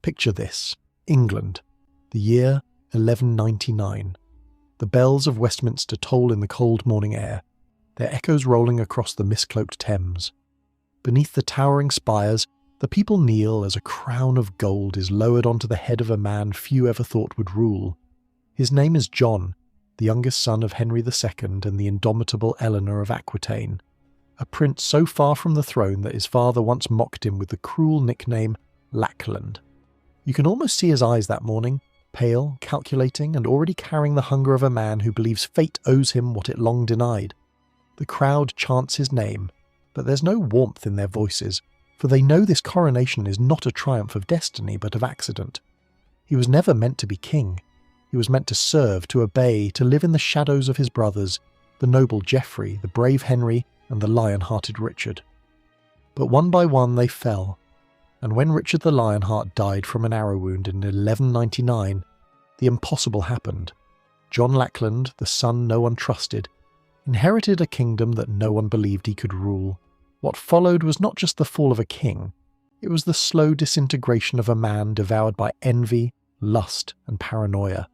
Picture this: England, the year 1199. The bells of Westminster toll in the cold morning air, their echoes rolling across the mist-cloaked Thames. Beneath the towering spires, the people kneel as a crown of gold is lowered onto the head of a man few ever thought would rule. His name is John, the youngest son of Henry II and the indomitable Eleanor of Aquitaine, a prince so far from the throne that his father once mocked him with the cruel nickname Lackland. You can almost see his eyes that morning, pale, calculating, and already carrying the hunger of a man who believes fate owes him what it long denied. The crowd chants his name, but there's no warmth in their voices, for they know this coronation is not a triumph of destiny but of accident. He was never meant to be king. He was meant to serve, to obey, to live in the shadows of his brothers, the noble Geoffrey, the brave Henry, and the lion-hearted Richard. But one by one they fell, and when Richard the Lionheart died from an arrow wound in 1199, the impossible happened. John Lackland, the son no one trusted, inherited a kingdom that no one believed he could rule. What followed was not just the fall of a king, it was the slow disintegration of a man devoured by envy, lust, and paranoia.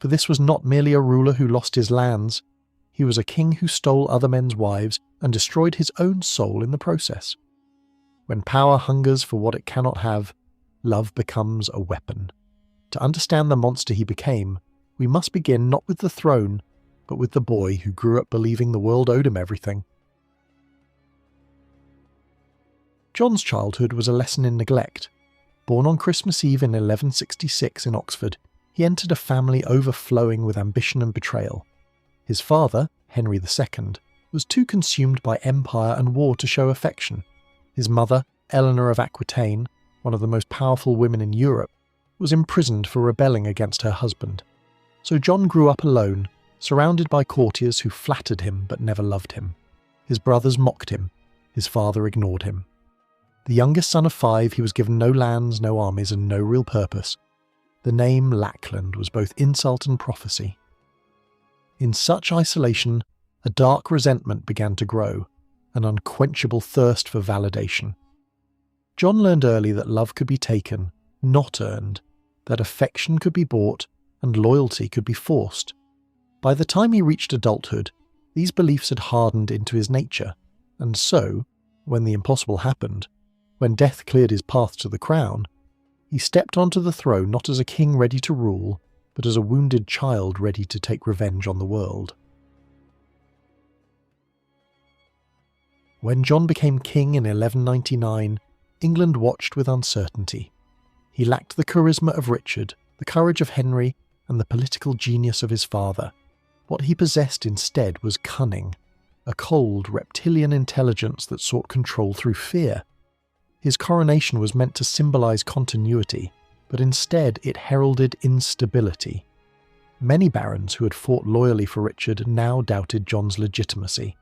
For this was not merely a ruler who lost his lands, he was a king who stole other men's wives and destroyed his own soul in the process. When power hungers for what it cannot have, love becomes a weapon. To understand the monster he became, we must begin not with the throne, but with the boy who grew up believing the world owed him everything. John's childhood was a lesson in neglect. Born on Christmas Eve in 1166 in Oxford, he entered a family overflowing with ambition and betrayal. His father, Henry II, was too consumed by empire and war to show affection. His mother, Eleanor of Aquitaine, one of the most powerful women in Europe, was imprisoned for rebelling against her husband. So John grew up alone, surrounded by courtiers who flattered him but never loved him. His brothers mocked him. His father ignored him. The youngest son of 5, he was given no lands, no armies, and no real purpose. The name Lackland was both insult and prophecy. In such isolation, a dark resentment began to grow, an unquenchable thirst for validation. John learned early that love could be taken, not earned, that affection could be bought, and loyalty could be forced. By the time he reached adulthood, these beliefs had hardened into his nature, and so, when the impossible happened, when death cleared his path to the crown, he stepped onto the throne not as a king ready to rule, but as a wounded child ready to take revenge on the world. When John became king in 1199, England watched with uncertainty. He lacked the charisma of Richard, the courage of Henry, and the political genius of his father. What he possessed instead was cunning, a cold, reptilian intelligence that sought control through fear. His coronation was meant to symbolize continuity, but instead it heralded instability. Many barons who had fought loyally for Richard now doubted John's legitimacy.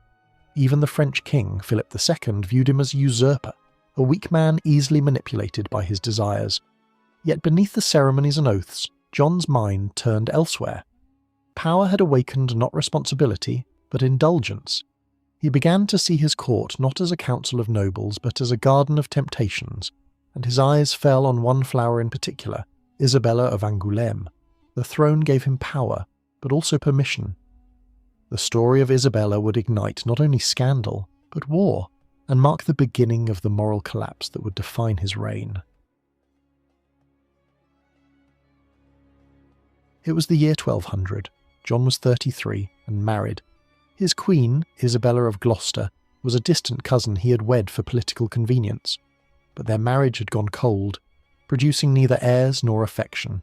Even the French king, Philip II, viewed him as a usurper, a weak man easily manipulated by his desires. Yet beneath the ceremonies and oaths, John's mind turned elsewhere. Power had awakened not responsibility, but indulgence. He began to see his court not as a council of nobles, but as a garden of temptations, and his eyes fell on one flower in particular, Isabella of Angoulême. The throne gave him power, but also permission. The story of Isabella would ignite not only scandal, but war, and mark the beginning of the moral collapse that would define his reign. It was the year 1200. John was 33 and married. His queen, Isabella of Gloucester, was a distant cousin he had wed for political convenience, but their marriage had gone cold, producing neither heirs nor affection.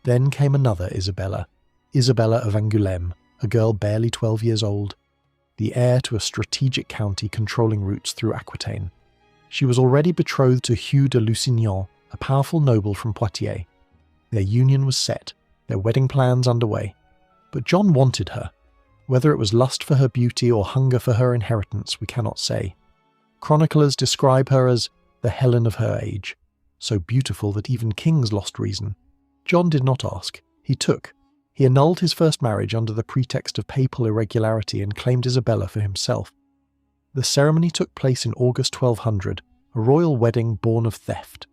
Then came another Isabella, Isabella of Angoulême, a girl barely 12 years old, the heir to a strategic county controlling routes through Aquitaine. She was already betrothed to Hugh de Lusignan, a powerful noble from Poitiers. Their union was set, their wedding plans underway. But John wanted her. Whether it was lust for her beauty or hunger for her inheritance, we cannot say. Chroniclers describe her as the Helen of her age, so beautiful that even kings lost reason. John did not ask, he took. He annulled his first marriage under the pretext of papal irregularity and claimed Isabella for himself. The ceremony took place in August 1200, a royal wedding born of theft.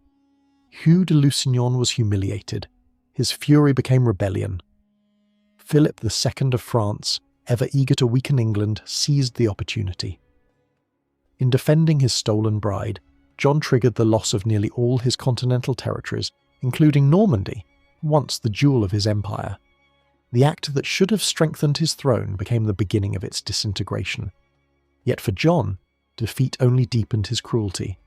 Hugh de Lusignan was humiliated. His fury became rebellion. Philip II of France, ever eager to weaken England, seized the opportunity. In defending his stolen bride, John triggered the loss of nearly all his continental territories, including Normandy, once the jewel of his empire. The act that should have strengthened his throne became the beginning of its disintegration. Yet for John, defeat only deepened his cruelty.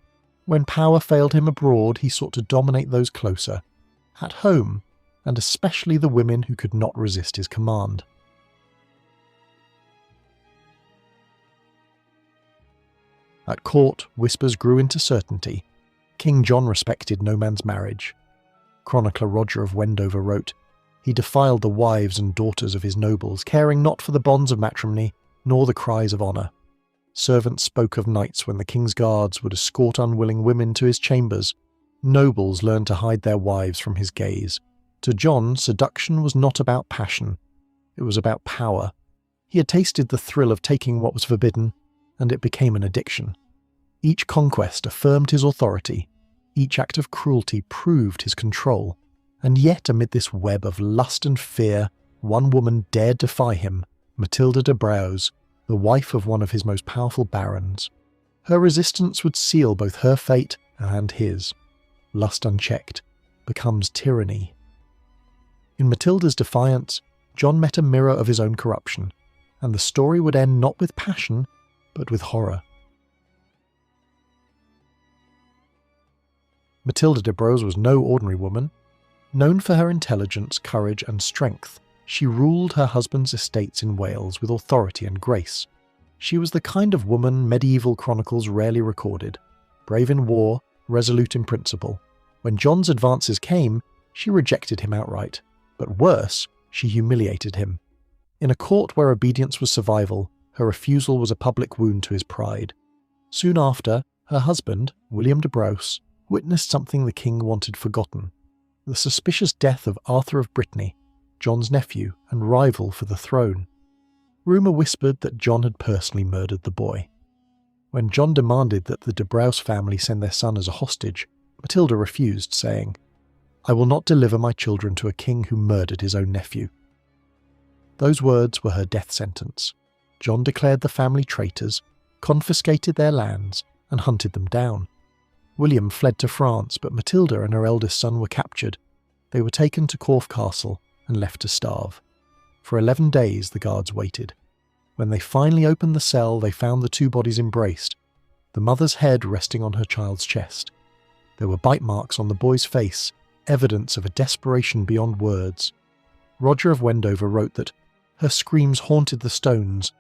When power failed him abroad, he sought to dominate those closer, at home, and especially the women who could not resist his command. At court, whispers grew into certainty. King John respected no man's marriage. Chronicler Roger of Wendover wrote, "He defiled the wives and daughters of his nobles, caring not for the bonds of matrimony, nor the cries of honour. Servants spoke of nights when the king's guards would escort unwilling women to his chambers. Nobles learned to hide their wives from his gaze. To John, seduction was not about passion. It was about power. He had tasted the thrill of taking what was forbidden, and it became an addiction. Each conquest affirmed his authority. Each act of cruelty proved his control. And yet, amid this web of lust and fear, one woman dared defy him, Matilda de Braose, the wife of one of his most powerful barons. Her resistance would seal both her fate and his. Lust unchecked becomes tyranny. In Matilda's defiance, John met a mirror of his own corruption, and the story would end not with passion, but with horror. Matilda de Braose was no ordinary woman. Known for her intelligence, courage, and strength, she ruled her husband's estates in Wales with authority and grace. She was the kind of woman medieval chronicles rarely recorded. Brave in war, resolute in principle. When John's advances came, she rejected him outright. But worse, she humiliated him. In a court where obedience was survival, her refusal was a public wound to his pride. Soon after, her husband, William de Braose, witnessed something the king wanted forgotten: the suspicious death of Arthur of Brittany, John's nephew and rival for the throne. Rumour whispered that John had personally murdered the boy. When John demanded that the de Braose family send their son as a hostage, Matilda refused, saying, "I will not deliver my children to a king who murdered his own nephew." Those words were her death sentence. John declared the family traitors, confiscated their lands, and hunted them down. William fled to France, but Matilda and her eldest son were captured. They were taken to Corfe Castle and left to starve. For 11 days the guards waited. When they finally opened the cell, they found the two bodies embraced, the mother's head resting on her child's chest. There were bite marks on the boy's face, evidence of a desperation beyond words. Roger of Wendover wrote that her screams haunted the stones.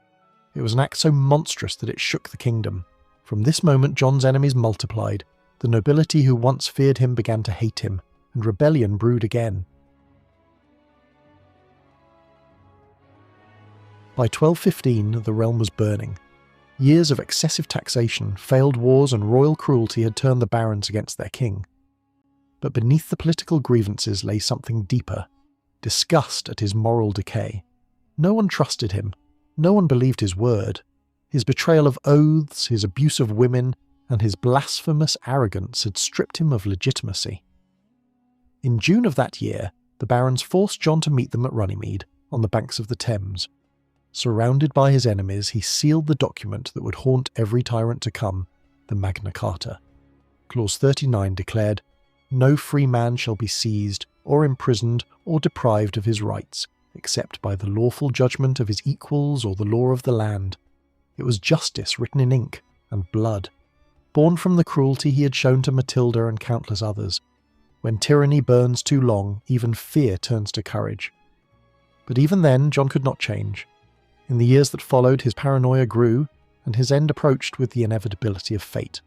It was an act so monstrous that it shook the kingdom. From this moment John's enemies multiplied. The nobility who once feared him began to hate him, and rebellion brewed again. By 1215, the realm was burning. Years of excessive taxation, failed wars, and royal cruelty had turned the barons against their king. But beneath the political grievances lay something deeper: disgust at his moral decay. No one trusted him. No one believed his word. His betrayal of oaths, his abuse of women, and his blasphemous arrogance had stripped him of legitimacy. In June of that year, the barons forced John to meet them at Runnymede, on the banks of the Thames. Surrounded by his enemies, he sealed the document that would haunt every tyrant to come, the Magna Carta. Clause 39 declared, "No free man shall be seized, or imprisoned, or deprived of his rights, except by the lawful judgment of his equals or the law of the land." It was justice written in ink and blood. Born from the cruelty he had shown to Matilda and countless others. When tyranny burns too long, even fear turns to courage. But even then, John could not change. In the years that followed, his paranoia grew, and his end approached with the inevitability of fate.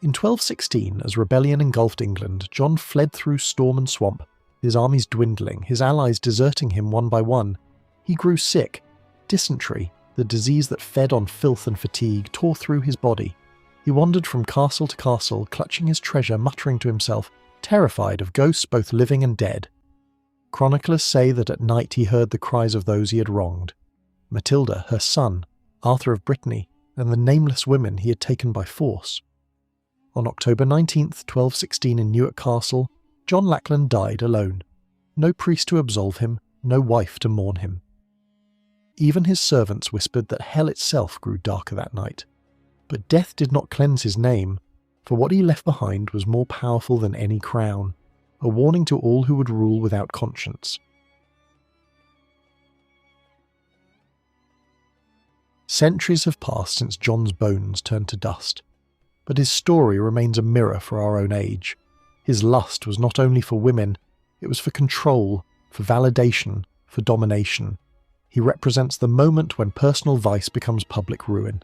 In 1216, as rebellion engulfed England, John fled through storm and swamp, his armies dwindling, his allies deserting him one by one. He grew sick. Dysentery, the disease that fed on filth and fatigue, tore through his body. He wandered from castle to castle, clutching his treasure, muttering to himself, terrified of ghosts both living and dead. Chroniclers say that at night he heard the cries of those he had wronged. Matilda, her son, Arthur of Brittany, and the nameless women he had taken by force. On October 19th, 1216 in Newark Castle, John Lackland died alone. No priest to absolve him, no wife to mourn him. Even his servants whispered that hell itself grew darker that night. But death did not cleanse his name, for what he left behind was more powerful than any crown, a warning to all who would rule without conscience. Centuries have passed since John's bones turned to dust, but his story remains a mirror for our own age. His lust was not only for women, it was for control, for validation, for domination. He represents the moment when personal vice becomes public ruin.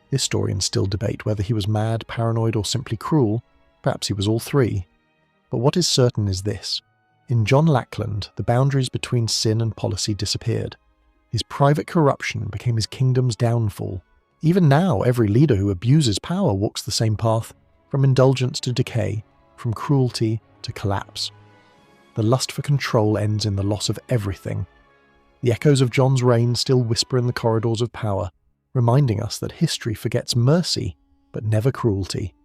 Historians still debate whether he was mad, paranoid, or simply cruel. Perhaps he was all three. But what is certain is this. In John Lackland, the boundaries between sin and policy disappeared. His private corruption became his kingdom's downfall. Even now, every leader who abuses power walks the same path, from indulgence to decay, from cruelty to collapse. The lust for control ends in the loss of everything. The echoes of John's reign still whisper in the corridors of power, reminding us that history forgets mercy, but never cruelty.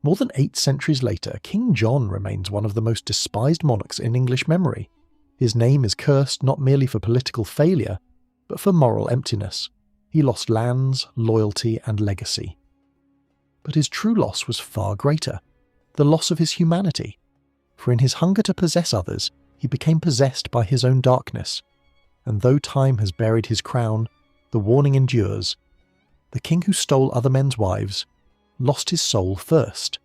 More than 8 centuries later, King John remains one of the most despised monarchs in English memory. His name is cursed not merely for political failure, but for moral emptiness. He lost lands, loyalty, and legacy. But his true loss was far greater, the loss of his humanity. For in his hunger to possess others, he became possessed by his own darkness. And though time has buried his crown, the warning endures. The king who stole other men's wives lost his soul first.